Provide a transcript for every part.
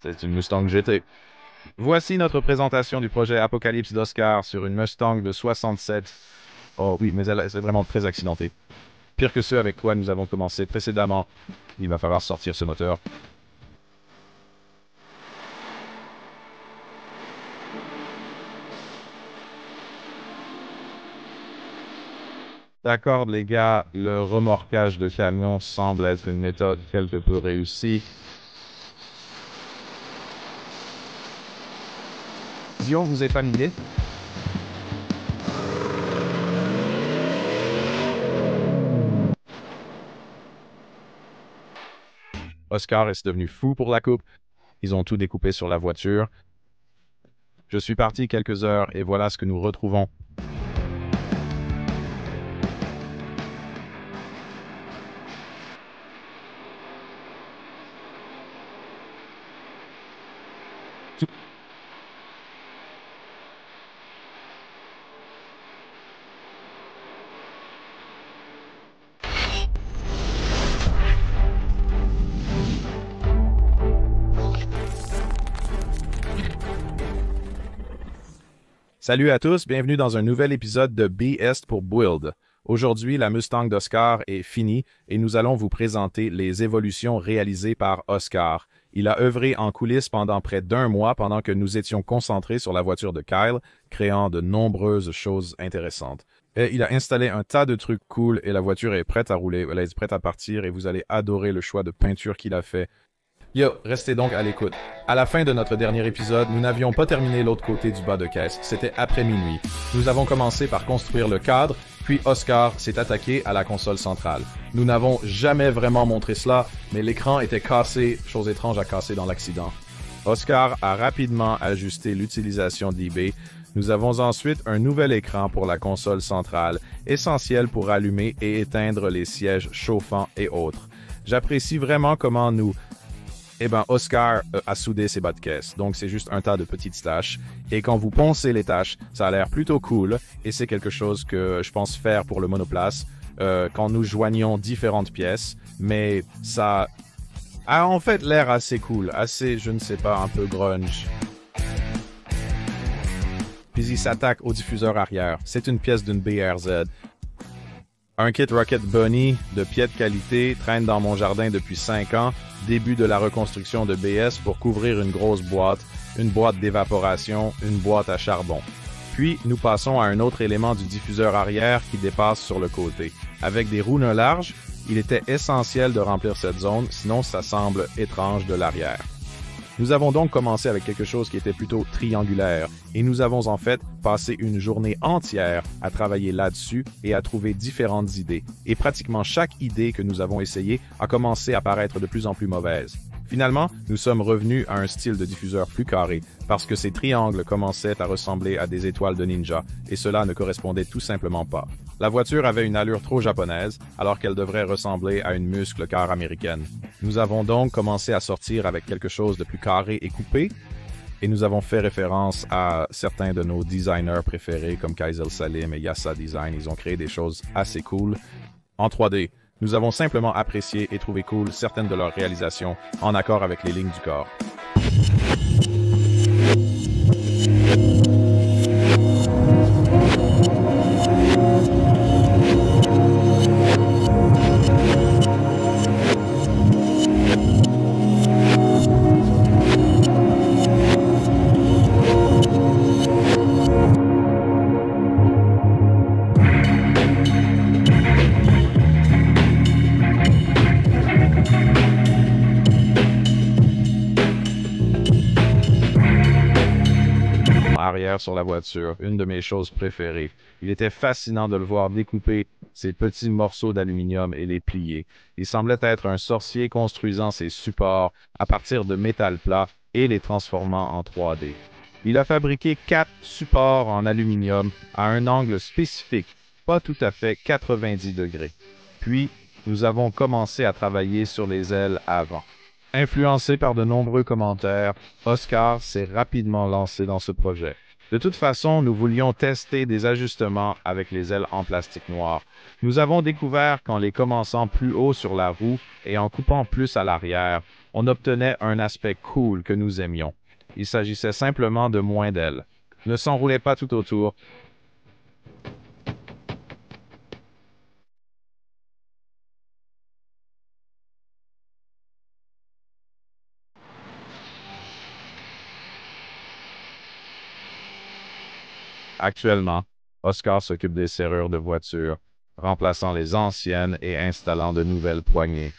C'est une Mustang GT. Voici notre présentation du projet Apocalypse d'Oscar sur une Mustang de 67. Oh oui, mais elle est vraiment très accidentée. Pire que ceux avec quoi nous avons commencé précédemment. Il va falloir sortir ce moteur. D'accord, les gars, le remorquage de camion semble être une méthode quelque peu réussie. Dion, vous êtes familier? Oscar est devenu fou pour la coupe. Ils ont tout découpé sur la voiture. Je suis parti quelques heures et voilà ce que nous retrouvons. Salut à tous, bienvenue dans un nouvel épisode de BS pour Build. Aujourd'hui, la Mustang d'Oscar est finie et nous allons vous présenter les évolutions réalisées par Oscar. Il a œuvré en coulisses pendant près d'un mois pendant que nous étions concentrés sur la voiture de Kyle, créant de nombreuses choses intéressantes. Et il a installé un tas de trucs cool et la voiture est prête à rouler, elle est prête à partir et vous allez adorer le choix de peinture qu'il a fait. Yo, restez donc à l'écoute. À la fin de notre dernier épisode, nous n'avions pas terminé l'autre côté du bas de caisse. C'était après minuit. Nous avons commencé par construire le cadre, puis Oscar s'est attaqué à la console centrale. Nous n'avons jamais vraiment montré cela, mais l'écran était cassé, chose étrange à casser dans l'accident. Oscar a rapidement ajusté l'utilisation d'eBay. Nous avons ensuite un nouvel écran pour la console centrale, essentiel pour allumer et éteindre les sièges chauffants et autres. J'apprécie vraiment comment Oscar a soudé ses bas de caisse, donc c'est juste un tas de petites tâches. Et quand vous poncez les tâches, ça a l'air plutôt cool, et c'est quelque chose que je pense faire pour le monoplace, quand nous joignons différentes pièces, mais ça a en fait l'air assez cool, assez, je ne sais pas, un peu grunge. Puis il s'attaque au diffuseur arrière, c'est une pièce d'une BRZ. Un kit Rocket Bunny de pied de qualité traîne dans mon jardin depuis 5 ans, début de la reconstruction de BS pour couvrir une grosse boîte, une boîte d'évaporation, une boîte à charbon. Puis, nous passons à un autre élément du diffuseur arrière qui dépasse sur le côté. Avec des roues larges, il était essentiel de remplir cette zone, sinon ça semble étrange de l'arrière. Nous avons donc commencé avec quelque chose qui était plutôt triangulaire, et nous avons en fait passé une journée entière à travailler là-dessus et à trouver différentes idées. Et pratiquement chaque idée que nous avons essayée a commencé à paraître de plus en plus mauvaise. Finalement, nous sommes revenus à un style de diffuseur plus carré, parce que ces triangles commençaient à ressembler à des étoiles de ninja, et cela ne correspondait tout simplement pas. La voiture avait une allure trop japonaise, alors qu'elle devrait ressembler à une muscle-car américaine. Nous avons donc commencé à sortir avec quelque chose de plus carré et coupé, et nous avons fait référence à certains de nos designers préférés comme Kaizel Salim et Yassa Design. Ils ont créé des choses assez cool en 3D. Nous avons simplement apprécié et trouvé cool certaines de leurs réalisations en accord avec les lignes du corps. Arrière sur la voiture, une de mes choses préférées. Il était fascinant de le voir découper ces petits morceaux d'aluminium et les plier. Il semblait être un sorcier construisant ses supports à partir de métal plat et les transformant en 3D. Il a fabriqué 4 supports en aluminium à un angle spécifique, pas tout à fait 90 degrés. Puis, nous avons commencé à travailler sur les ailes avant. Influencé par de nombreux commentaires, Oscar s'est rapidement lancé dans ce projet. De toute façon, nous voulions tester des ajustements avec les ailes en plastique noir. Nous avons découvert qu'en les commençant plus haut sur la roue et en coupant plus à l'arrière, On obtenait un aspect cool que nous aimions. Il s'agissait simplement de moins d'elle. Ne s'enroulez pas tout autour. Actuellement, Oscar s'occupe des serrures de voiture, remplaçant les anciennes et installant de nouvelles poignées.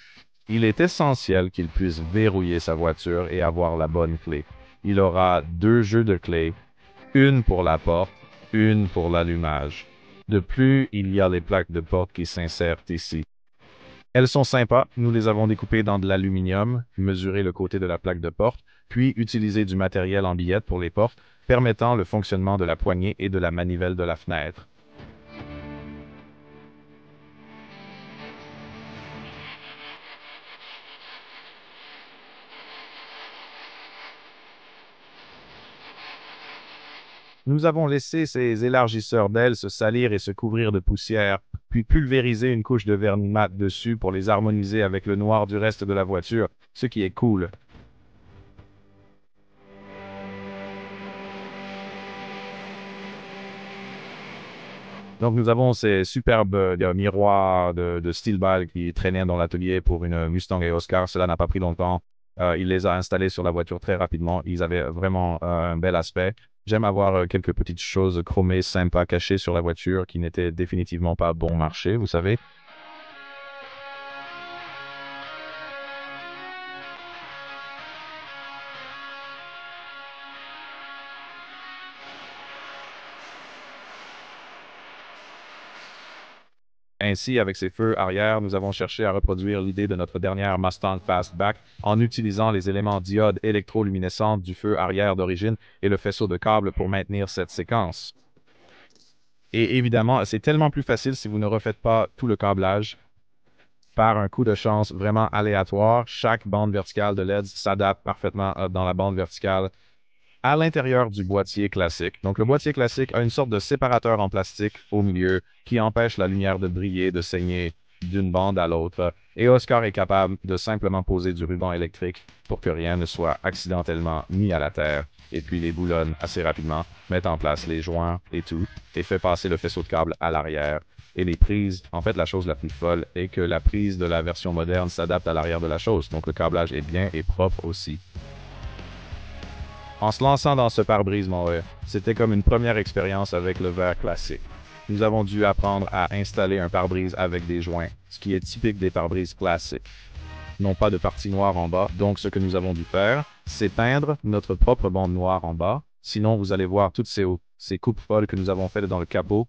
Il est essentiel qu'il puisse verrouiller sa voiture et avoir la bonne clé. Il aura 2 jeux de clés, une pour la porte, une pour l'allumage. De plus, il y a les plaques de porte qui s'insèrent ici. Elles sont sympas, nous les avons découpées dans de l'aluminium, mesuré le côté de la plaque de porte, puis utilisé du matériel en billettes pour les portes, permettant le fonctionnement de la poignée et de la manivelle de la fenêtre. Nous avons laissé ces élargisseurs d'ailes se salir et se couvrir de poussière, puis pulvériser une couche de vernis mat dessus pour les harmoniser avec le noir du reste de la voiture, ce qui est cool. Donc nous avons ces superbes miroirs de steel ball qui traînaient dans l'atelier pour une Mustang et Oscar. Cela n'a pas pris longtemps. Il les a installés sur la voiture très rapidement. Ils avaient vraiment un bel aspect. J'aime avoir quelques petites choses chromées sympas cachées sur la voiture qui n'étaient définitivement pas bon marché, vous savez. Ainsi, avec ces feux arrière, nous avons cherché à reproduire l'idée de notre dernière Mustang Fastback en utilisant les éléments diodes électroluminescentes du feu arrière d'origine et le faisceau de câbles pour maintenir cette séquence. Et évidemment, c'est tellement plus facile si vous ne refaites pas tout le câblage. Par un coup de chance vraiment aléatoire, chaque bande verticale de LED s'adapte parfaitement dans la bande verticale à l'intérieur du boîtier classique. Donc, le boîtier classique a une sorte de séparateur en plastique au milieu qui empêche la lumière de briller, de saigner d'une bande à l'autre. Et Oscar est capable de simplement poser du ruban électrique pour que rien ne soit accidentellement mis à la terre. Et puis, les boulonnes, assez rapidement, mettent en place les joints et tout, et fait passer le faisceau de câble à l'arrière. Et les prises, en fait, la chose la plus folle est que la prise de la version moderne s'adapte à l'arrière de la chose. Donc, le câblage est bien et propre aussi. En se lançant dans ce pare-brise, mon vrai, c'était comme une première expérience avec le verre classique. Nous avons dû apprendre à installer un pare-brise avec des joints, ce qui est typique des pare-brises classiques. Non pas de partie noire en bas, donc ce que nous avons dû faire, c'est peindre notre propre bande noire en bas. Sinon, vous allez voir toutes ces coupes folles que nous avons faites dans le capot.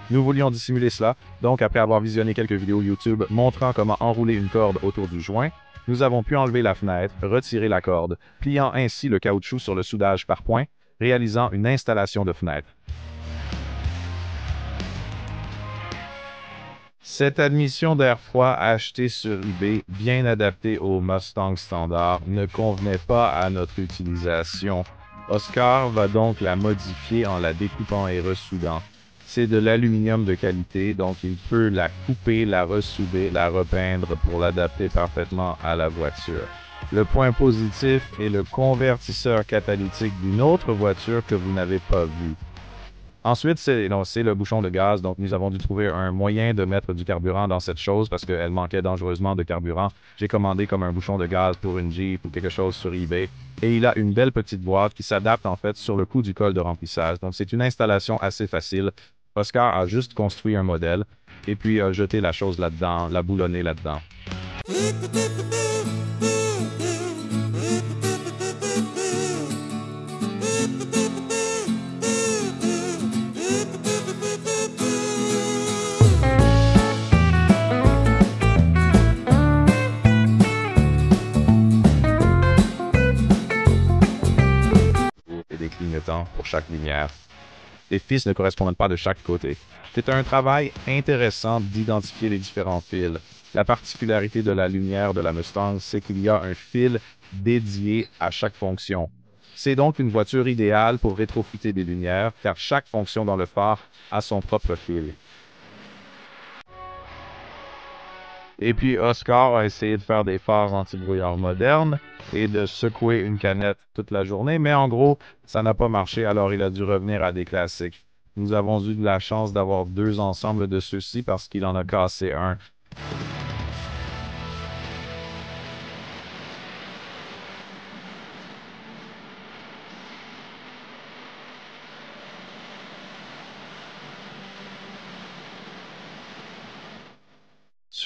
Nous voulions dissimuler cela, donc après avoir visionné quelques vidéos YouTube montrant comment enrouler une corde autour du joint, nous avons pu enlever la fenêtre, retirer la corde, pliant ainsi le caoutchouc sur le soudage par points, réalisant une installation de fenêtre. Cette admission d'air froid achetée sur eBay, bien adaptée au Mustang standard, ne convenait pas à notre utilisation. Oscar va donc la modifier en la découpant et ressoudant. C'est de l'aluminium de qualité, donc il peut la couper, la ressouder, la repeindre pour l'adapter parfaitement à la voiture. Le point positif est le convertisseur catalytique d'une autre voiture que vous n'avez pas vue. Ensuite, c'est le bouchon de gaz. Donc, nous avons dû trouver un moyen de mettre du carburant dans cette chose parce qu'elle manquait dangereusement de carburant. J'ai commandé comme un bouchon de gaz pour une Jeep ou quelque chose sur eBay. Et il a une belle petite boîte qui s'adapte en fait sur le coup du col de remplissage. Donc, c'est une installation assez facile. Oscar a juste construit un modèle et puis a jeté la chose là-dedans, l'a boulonné là-dedans. Et des clignotants pour chaque lumière. Les fils ne correspondent pas de chaque côté. C'est un travail intéressant d'identifier les différents fils. La particularité de la lumière de la Mustang, c'est qu'il y a un fil dédié à chaque fonction. C'est donc une voiture idéale pour rétrofiter des lumières, car chaque fonction dans le phare a son propre fil. Et puis Oscar a essayé de faire des phares anti-brouillard modernes et de secouer une canette toute la journée, mais en gros, ça n'a pas marché, alors il a dû revenir à des classiques. Nous avons eu de la chance d'avoir deux ensembles de ceux-ci parce qu'il en a cassé un.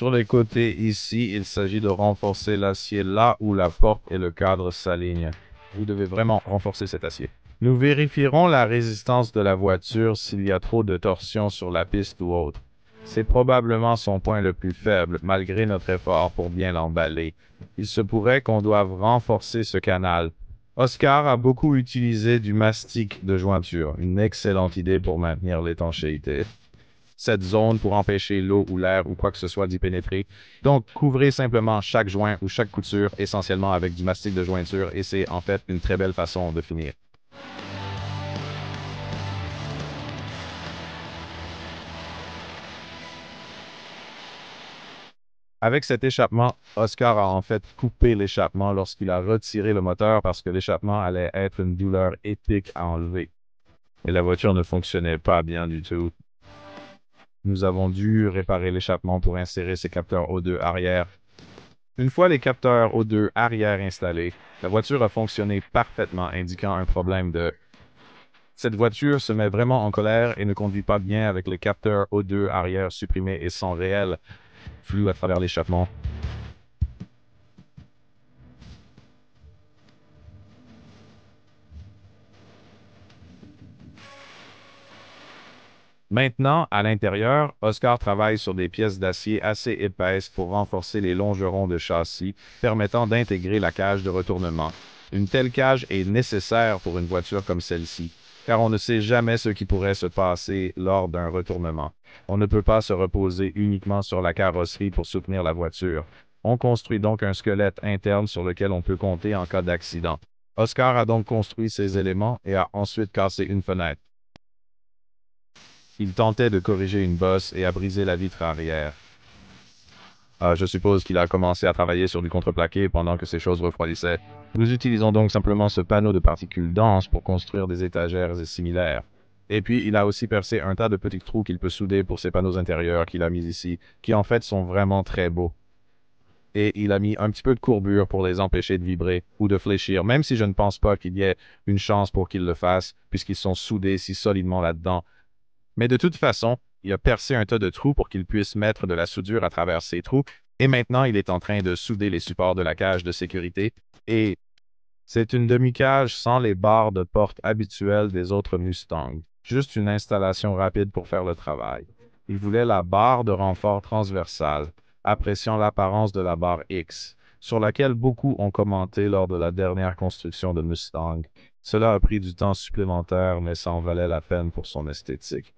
Sur les côtés ici, il s'agit de renforcer l'acier là où la porte et le cadre s'alignent. Vous devez vraiment renforcer cet acier. Nous vérifierons la résistance de la voiture s'il y a trop de torsion sur la piste ou autre. C'est probablement son point le plus faible, malgré notre effort pour bien l'emballer. Il se pourrait qu'on doive renforcer ce canal. Oscar a beaucoup utilisé du mastic de jointure, une excellente idée pour maintenir l'étanchéité cette zone pour empêcher l'eau ou l'air ou quoi que ce soit d'y pénétrer. Donc, couvrez simplement chaque joint ou chaque couture essentiellement avec du mastic de jointure et c'est en fait une très belle façon de finir. Avec cet échappement, Oscar a en fait coupé l'échappement lorsqu'il a retiré le moteur parce que l'échappement allait être une douleur épique à enlever. Et la voiture ne fonctionnait pas bien du tout. Nous avons dû réparer l'échappement pour insérer ces capteurs O2 arrière. Une fois les capteurs O2 arrière installés, la voiture a fonctionné parfaitement, indiquant un problème de... Cette voiture se met vraiment en colère et ne conduit pas bien avec les capteurs O2 arrière supprimés et sans réel flux à travers l'échappement. Maintenant, à l'intérieur, Oscar travaille sur des pièces d'acier assez épaisses pour renforcer les longerons de châssis, permettant d'intégrer la cage de retournement. Une telle cage est nécessaire pour une voiture comme celle-ci, car on ne sait jamais ce qui pourrait se passer lors d'un retournement. On ne peut pas se reposer uniquement sur la carrosserie pour soutenir la voiture. On construit donc un squelette interne sur lequel on peut compter en cas d'accident. Oscar a donc construit ces éléments et a ensuite cassé une fenêtre. Il tentait de corriger une bosse et a brisé la vitre arrière. Je suppose qu'il a commencé à travailler sur du contreplaqué pendant que ces choses refroidissaient. Nous utilisons donc simplement ce panneau de particules denses pour construire des étagères similaires. Et puis, il a aussi percé un tas de petits trous qu'il peut souder pour ces panneaux intérieurs qu'il a mis ici, qui en fait sont vraiment très beaux. Et il a mis un petit peu de courbure pour les empêcher de vibrer ou de fléchir, même si je ne pense pas qu'il y ait une chance pour qu'il le fasse, puisqu'ils sont soudés si solidement là-dedans. Mais de toute façon, il a percé un tas de trous pour qu'il puisse mettre de la soudure à travers ces trous, et maintenant il est en train de souder les supports de la cage de sécurité, et c'est une demi-cage sans les barres de porte habituelles des autres Mustangs. Juste une installation rapide pour faire le travail. Il voulait la barre de renfort transversale, appréciant l'apparence de la barre X, sur laquelle beaucoup ont commenté lors de la dernière construction de Mustang. Cela a pris du temps supplémentaire, mais ça en valait la peine pour son esthétique.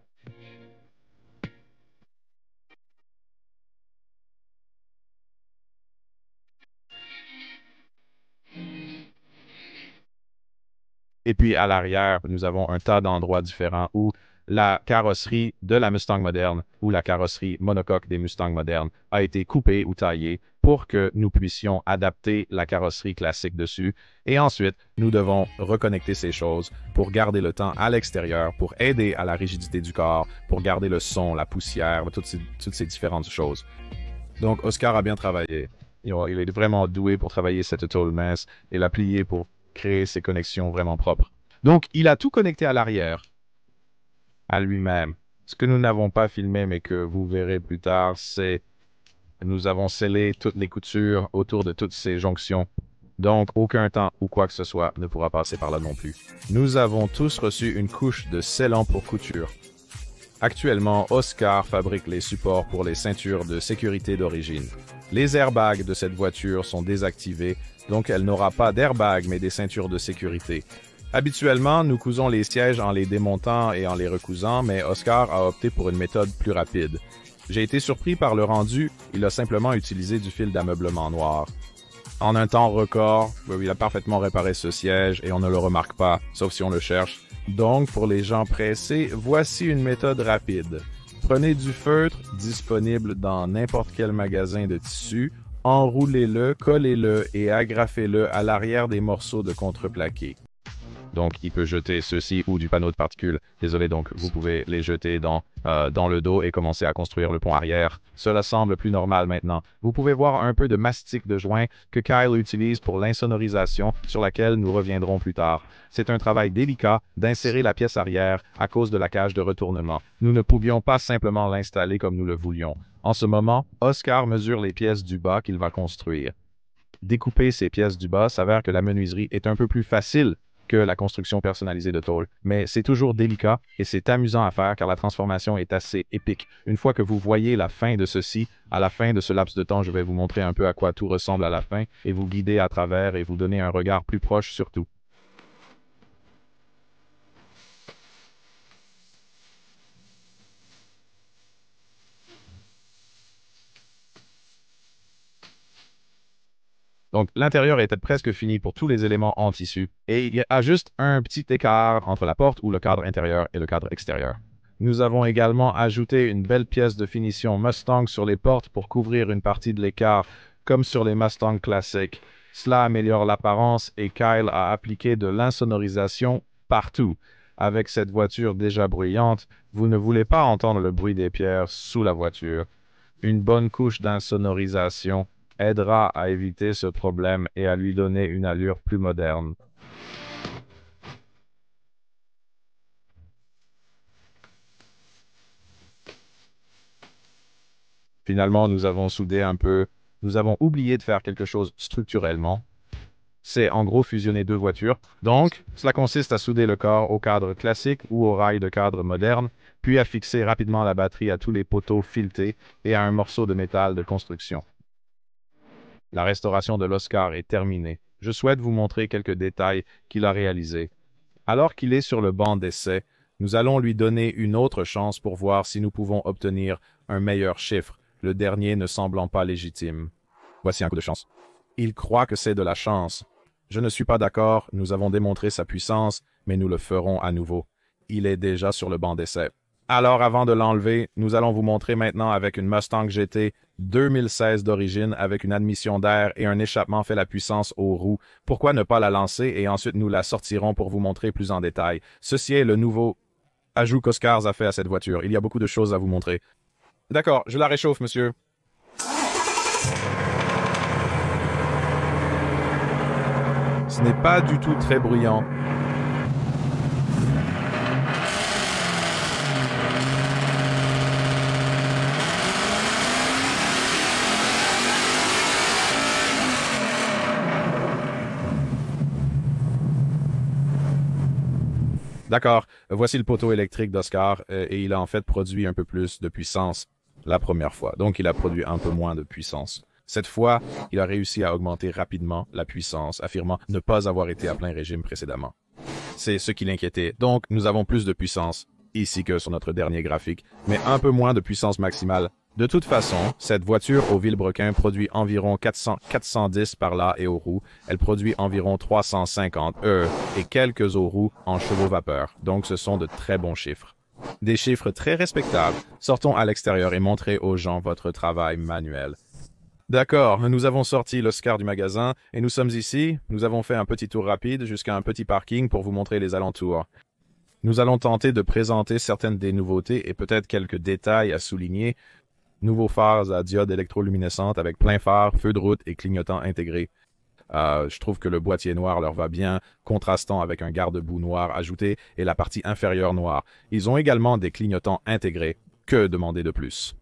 Et puis à l'arrière, nous avons un tas d'endroits différents où la carrosserie de la Mustang moderne ou la carrosserie monocoque des Mustangs modernes a été coupée ou taillée pour que nous puissions adapter la carrosserie classique dessus. Et ensuite, nous devons reconnecter ces choses pour garder le temps à l'extérieur, pour aider à la rigidité du corps, pour garder le son, la poussière, toutes ces différentes choses. Donc, Oscar a bien travaillé. Il est vraiment doué pour travailler cette tôle mince et la plier pour créer ces connexions vraiment propres. Donc, il a tout connecté à l'arrière, à lui-même. Ce que nous n'avons pas filmé, mais que vous verrez plus tard, c'est que nous avons scellé toutes les coutures autour de toutes ces jonctions. Donc, aucun temps ou quoi que ce soit ne pourra passer par là non plus. Nous avons tous reçu une couche de scellant pour couture. Actuellement, Oscar fabrique les supports pour les ceintures de sécurité d'origine. Les airbags de cette voiture sont désactivés, donc elle n'aura pas d'airbag mais des ceintures de sécurité. Habituellement, nous cousons les sièges en les démontant et en les recousant, mais Oscar a opté pour une méthode plus rapide. J'ai été surpris par le rendu, il a simplement utilisé du fil d'ameublement noir. En un temps record, il a parfaitement réparé ce siège et on ne le remarque pas, sauf si on le cherche. Donc, pour les gens pressés, voici une méthode rapide. Prenez du feutre disponible dans n'importe quel magasin de tissu, enroulez-le, collez-le et agrafez-le à l'arrière des morceaux de contreplaqué. Donc, il peut jeter ceci ou du panneau de particules. Désolé, donc vous pouvez les jeter dans le dos et commencer à construire le pont arrière. Cela semble plus normal maintenant. Vous pouvez voir un peu de mastic de joint que Kyle utilise pour l'insonorisation, sur laquelle nous reviendrons plus tard. C'est un travail délicat d'insérer la pièce arrière à cause de la cage de retournement. Nous ne pouvions pas simplement l'installer comme nous le voulions. En ce moment, Oscar mesure les pièces du bas qu'il va construire. Découper ces pièces du bas s'avère que la menuiserie est un peu plus facile que la construction personnalisée de tôle. Mais c'est toujours délicat et c'est amusant à faire car la transformation est assez épique. Une fois que vous voyez la fin de ceci, à la fin de ce laps de temps, je vais vous montrer un peu à quoi tout ressemble à la fin et vous guider à travers et vous donner un regard plus proche sur tout. Donc, l'intérieur était presque fini pour tous les éléments en tissu, et il y a juste un petit écart entre la porte ou le cadre intérieur et le cadre extérieur. Nous avons également ajouté une belle pièce de finition Mustang sur les portes pour couvrir une partie de l'écart, comme sur les Mustang classiques. Cela améliore l'apparence et Kyle a appliqué de l'insonorisation partout. Avec cette voiture déjà bruyante, vous ne voulez pas entendre le bruit des pierres sous la voiture. Une bonne couche d'insonorisation aidera à éviter ce problème et à lui donner une allure plus moderne. Finalement, nous avons soudé un peu. Nous avons oublié de faire quelque chose structurellement. C'est en gros fusionner deux voitures. Donc, cela consiste à souder le corps au cadre classique ou au rail de cadre moderne, puis à fixer rapidement la batterie à tous les poteaux filetés et à un morceau de métal de construction. La restauration de l'Oscar est terminée. Je souhaite vous montrer quelques détails qu'il a réalisés. Alors qu'il est sur le banc d'essai, nous allons lui donner une autre chance pour voir si nous pouvons obtenir un meilleur chiffre, le dernier ne semblant pas légitime. Voici un coup de chance. Il croit que c'est de la chance. Je ne suis pas d'accord, nous avons démontré sa puissance, mais nous le ferons à nouveau. Il est déjà sur le banc d'essai. Alors, avant de l'enlever, nous allons vous montrer maintenant avec une Mustang GT 2016 d'origine avec une admission d'air et un échappement fait la puissance aux roues. Pourquoi ne pas la lancer et ensuite nous la sortirons pour vous montrer plus en détail. Ceci est le nouveau ajout qu'Oscars a fait à cette voiture. Il y a beaucoup de choses à vous montrer. D'accord, je la réchauffe, monsieur. Ce n'est pas du tout très bruyant. D'accord, voici le poteau électrique d'Oscar et il a en fait produit un peu plus de puissance la première fois. Donc il a produit un peu moins de puissance. Cette fois, il a réussi à augmenter rapidement la puissance, affirmant ne pas avoir été à plein régime précédemment. C'est ce qui l'inquiétait. Donc nous avons plus de puissance ici que sur notre dernier graphique, mais un peu moins de puissance maximale. De toute façon, cette voiture au vilebrequin produit environ 410 par là et aux roues. Elle produit environ 350 et quelques aux roues en chevaux vapeur. Donc ce sont de très bons chiffres. Des chiffres très respectables. Sortons à l'extérieur et montrez aux gens votre travail manuel. D'accord, nous avons sorti l'Oscar du magasin et nous sommes ici. Nous avons fait un petit tour rapide jusqu'à un petit parking pour vous montrer les alentours. Nous allons tenter de présenter certaines des nouveautés et peut-être quelques détails à souligner. Nouveaux phares à diode électroluminescente avec plein phare, feu de route et clignotant intégrés. Je trouve que le boîtier noir leur va bien, contrastant avec un garde-boue noir ajouté et la partie inférieure noire. Ils ont également des clignotants intégrés. Que demander de plus?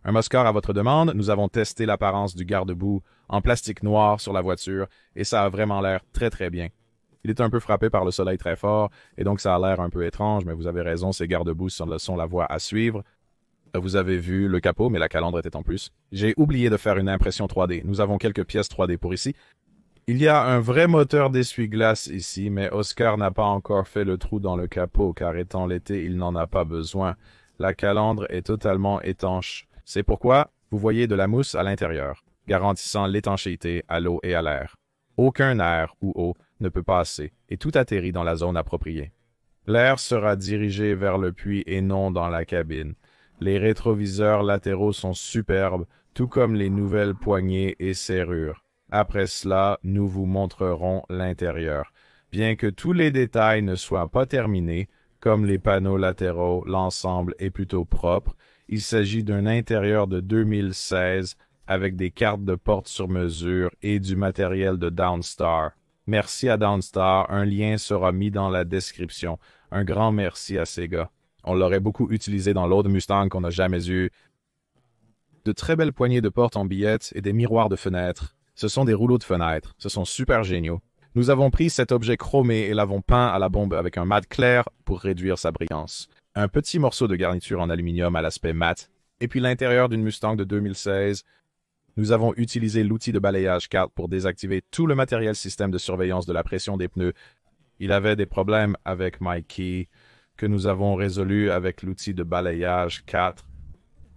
Un Moscar à votre demande, nous avons testé l'apparence du garde-boue en plastique noir sur la voiture et ça a vraiment l'air très très bien. Il est un peu frappé par le soleil très fort et donc ça a l'air un peu étrange, mais vous avez raison, ces garde-boue sont la voie à suivre. Vous avez vu le capot, mais la calandre était en plus. J'ai oublié de faire une impression 3D. Nous avons quelques pièces 3D pour ici. Il y a un vrai moteur d'essuie-glace ici, mais Oscar n'a pas encore fait le trou dans le capot, car étant l'été, il n'en a pas besoin. La calandre est totalement étanche. C'est pourquoi vous voyez de la mousse à l'intérieur, garantissant l'étanchéité à l'eau et à l'air. Aucun air ou eau ne peut passer, et tout atterrit dans la zone appropriée. L'air sera dirigé vers le puits et non dans la cabine. Les rétroviseurs latéraux sont superbes, tout comme les nouvelles poignées et serrures. Après cela, nous vous montrerons l'intérieur. Bien que tous les détails ne soient pas terminés, comme les panneaux latéraux, l'ensemble est plutôt propre. Il s'agit d'un intérieur de 2016 avec des cartes de porte sur mesure et du matériel de Downstar. Merci à Downstar, un lien sera mis dans la description. Un grand merci à ces gars. On l'aurait beaucoup utilisé dans l'autre Mustang qu'on n'a jamais eu. De très belles poignées de porte en billettes et des miroirs de fenêtres. Ce sont des rouleaux de fenêtres. Ce sont super géniaux. Nous avons pris cet objet chromé et l'avons peint à la bombe avec un mat clair pour réduire sa brillance. Un petit morceau de garniture en aluminium à l'aspect mat. Et puis l'intérieur d'une Mustang de 2016. Nous avons utilisé l'outil de balayage 4 pour désactiver tout le matériel système de surveillance de la pression des pneus. Il avait des problèmes avec Mikey que nous avons résolu avec l'outil de balayage 4.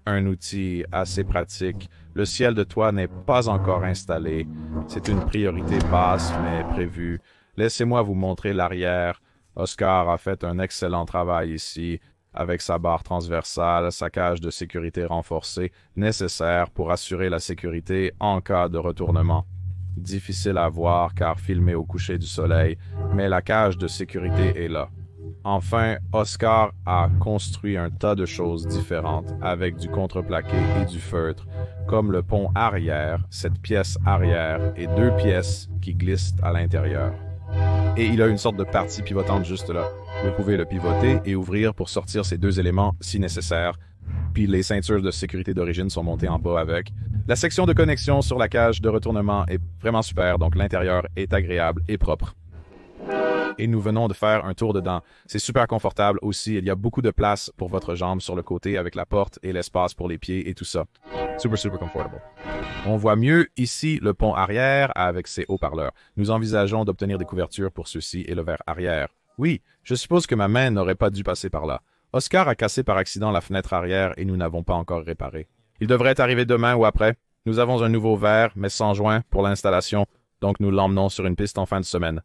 Un outil assez pratique. Le ciel de toit n'est pas encore installé. C'est une priorité basse, mais prévue. Laissez-moi vous montrer l'arrière. Oscar a fait un excellent travail ici, avec sa barre transversale, sa cage de sécurité renforcée, nécessaire pour assurer la sécurité en cas de retournement. Difficile à voir car filmé au coucher du soleil, mais la cage de sécurité est là. Enfin, Oscar a construit un tas de choses différentes avec du contreplaqué et du feutre, comme le pont arrière, cette pièce arrière et deux pièces qui glissent à l'intérieur. Et il a une sorte de partie pivotante juste là. Vous pouvez le pivoter et ouvrir pour sortir ces deux éléments si nécessaire. Puis les ceintures de sécurité d'origine sont montées en bas avec. La section de connexion sur la cage de retournement est vraiment super, donc l'intérieur est agréable et propre. Et nous venons de faire un tour dedans. C'est super confortable aussi. Il y a beaucoup de place pour votre jambe sur le côté avec la porte et l'espace pour les pieds et tout ça. Super comfortable. On voit mieux ici le pont arrière avec ses haut-parleurs. Nous envisageons d'obtenir des couvertures pour ceux-ci et le verre arrière. Oui, je suppose que ma main n'aurait pas dû passer par là. Oscar a cassé par accident la fenêtre arrière et nous n'avons pas encore réparé. Il devrait arriver demain ou après. Nous avons un nouveau verre, mais sans joint, pour l'installation, donc nous l'emmenons sur une piste en fin de semaine.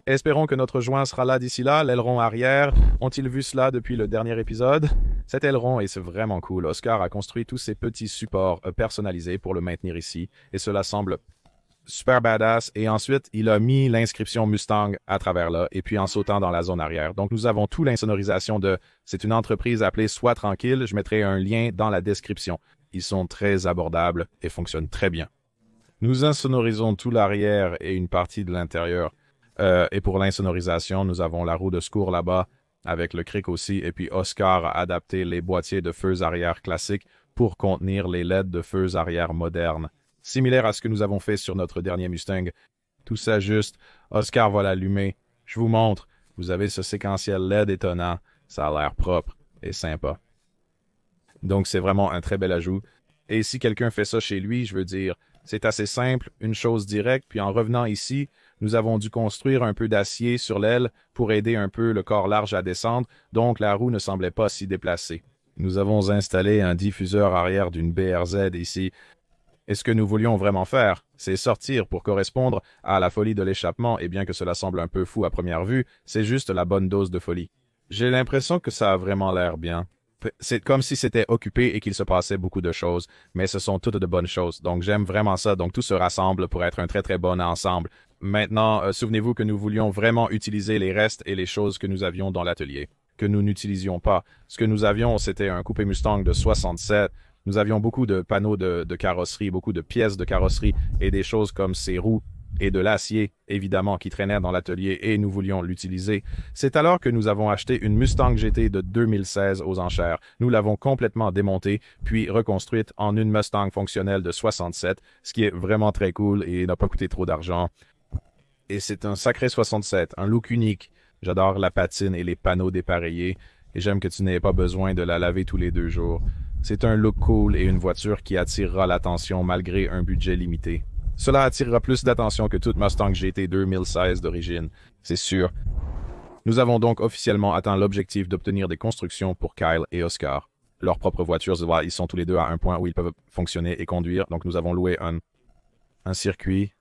Espérons que notre joint sera là d'ici là. L'aileron arrière, ont-ils vu cela depuis le dernier épisode? Cet aileron, et c'est vraiment cool, Oscar a construit tous ces petits supports personnalisés pour le maintenir ici, et cela semble super badass. Et ensuite, il a mis l'inscription Mustang à travers là, et puis en sautant dans la zone arrière. Donc nous avons tout l'insonorisation de... C'est une entreprise appelée Sois Tranquille. Je mettrai un lien dans la description. Ils sont très abordables et fonctionnent très bien. Nous insonorisons tout l'arrière et une partie de l'intérieur. Et pour l'insonorisation, nous avons la roue de secours là-bas, avec le cric aussi, et puis Oscar a adapté les boîtiers de feux arrière classiques pour contenir les LED de feux arrière modernes, similaire à ce que nous avons fait sur notre dernier Mustang. Tout ça juste, Oscar va l'allumer. Je vous montre, vous avez ce séquentiel LED étonnant, ça a l'air propre et sympa. Donc c'est vraiment un très bel ajout. Et si quelqu'un fait ça chez lui, je veux dire, c'est assez simple, une chose directe, puis en revenant ici, nous avons dû construire un peu d'acier sur l'aile pour aider un peu le corps large à descendre, donc la roue ne semblait pas s'y déplacer. Nous avons installé un diffuseur arrière d'une BRZ ici. Et ce que nous voulions vraiment faire, c'est sortir pour correspondre à la folie de l'échappement, et bien que cela semble un peu fou à première vue, c'est juste la bonne dose de folie. J'ai l'impression que ça a vraiment l'air bien. C'est comme si c'était occupé et qu'il se passait beaucoup de choses, mais ce sont toutes de bonnes choses. Donc j'aime vraiment ça. Donc tout se rassemble pour être un très très bon ensemble. Maintenant, souvenez-vous que nous voulions vraiment utiliser les restes et les choses que nous avions dans l'atelier, que nous n'utilisions pas. Ce que nous avions, c'était un coupé Mustang de 67. Nous avions beaucoup de panneaux de carrosserie, beaucoup de pièces de carrosserie et des choses comme ces roues et de l'acier, évidemment, qui traînait dans l'atelier et nous voulions l'utiliser. C'est alors que nous avons acheté une Mustang GT de 2016 aux enchères. Nous l'avons complètement démontée, puis reconstruite en une Mustang fonctionnelle de 67, ce qui est vraiment très cool et n'a pas coûté trop d'argent. Et c'est un sacré 67, un look unique. J'adore la patine et les panneaux dépareillés, et j'aime que tu n'aies pas besoin de la laver tous les 2 jours. C'est un look cool et une voiture qui attirera l'attention malgré un budget limité. Cela attirera plus d'attention que toute Mustang GT 2016 d'origine, c'est sûr. Nous avons donc officiellement atteint l'objectif d'obtenir des constructions pour Kyle et Oscar. Leurs propres voitures, ils sont tous les deux à un point où ils peuvent fonctionner et conduire, donc nous avons loué un circuit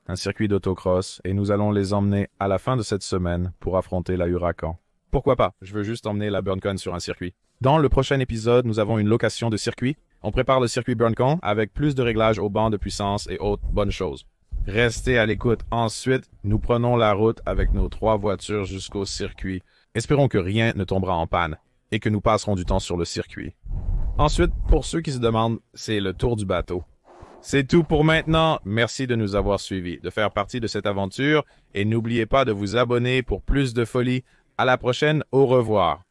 d'autocross, et nous allons les emmener à la fin de cette semaine pour affronter la Huracan. Pourquoi pas? Je veux juste emmener la BurnCon sur un circuit. Dans le prochain épisode, nous avons une location de circuit. On prépare le circuit BurnCon avec plus de réglages au banc de puissance et autres bonnes choses. Restez à l'écoute. Ensuite, nous prenons la route avec nos 3 voitures jusqu'au circuit. Espérons que rien ne tombera en panne et que nous passerons du temps sur le circuit. Ensuite, pour ceux qui se demandent, c'est le tour du bateau. C'est tout pour maintenant. Merci de nous avoir suivis, de faire partie de cette aventure et n'oubliez pas de vous abonner pour plus de folie. À la prochaine, au revoir.